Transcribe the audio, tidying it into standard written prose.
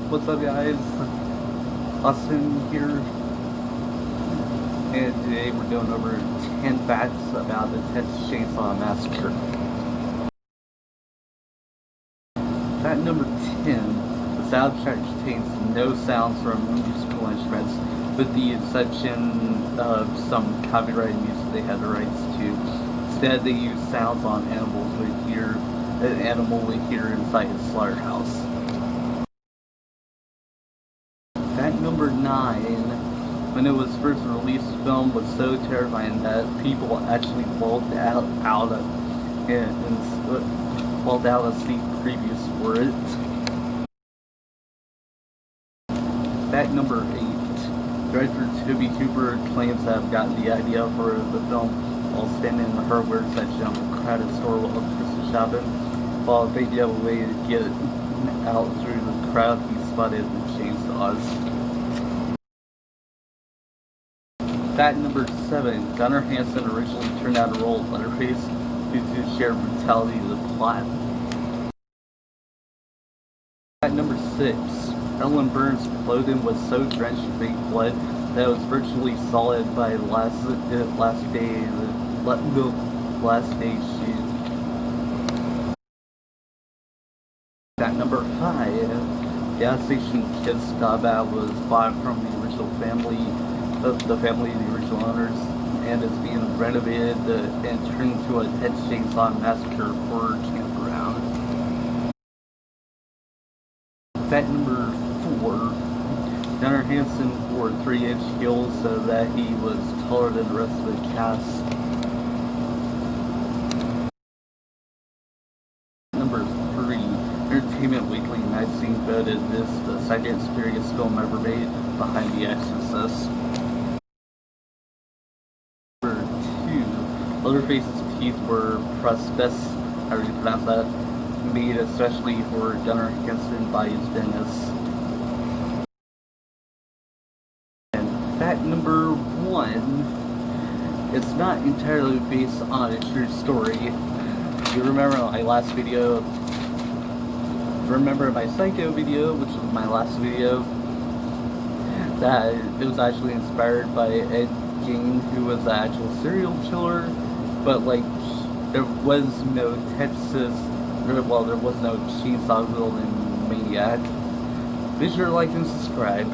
What's up, guys? Austin here, and today we're going over 10 facts about the Texas Chainsaw Massacre. Fact number 10: the soundtrack contains no sounds from musical instruments, with the exception of some copyrighted music they had the rights to. Instead, they use sounds on animals an animal would hear inside a slaughterhouse. Fact number 9: when it was first released, the film was so terrifying that people actually walked out of seat previous for it. Fact number 8: director Tobe claims to have gotten the idea for the film while standing in the hardware section of a crowded store while Christmas shopping. While they did a way to get out through the crowd, he spotted the chainsaws. Fact number 7: Gunnar Hansen originally turned out to role of Leatherface due to the sheer brutality of the plot. Fact number 6: Ellen Burns' clothing was so drenched in fake blood that it was virtually solid by the last day shoot. Fact number 5: gas station Kids Stop was bought from the original family of the original owners, and is being renovated and turned into a Texas Chainsaw Massacre horror campground. Fact number 4: Gunnar Hansen wore 3-inch heels so that he was taller than the rest of the cast. Number 3: Entertainment Weekly magazine voted this the second scariest film ever made, behind The Exorcist. Number 2: Leatherface's teeth were prosthesis, however you pronounce that, made especially for Gunnar Hansen by his dentist. And fact number 1: it's not entirely based on a true story. You remember my last video? Remember my Psycho video, which was my last video, that it was actually inspired by Ed Gein, who was the actual serial killer, but like there was no there was no chainsaw wielding maniac. Be sure to like and subscribe.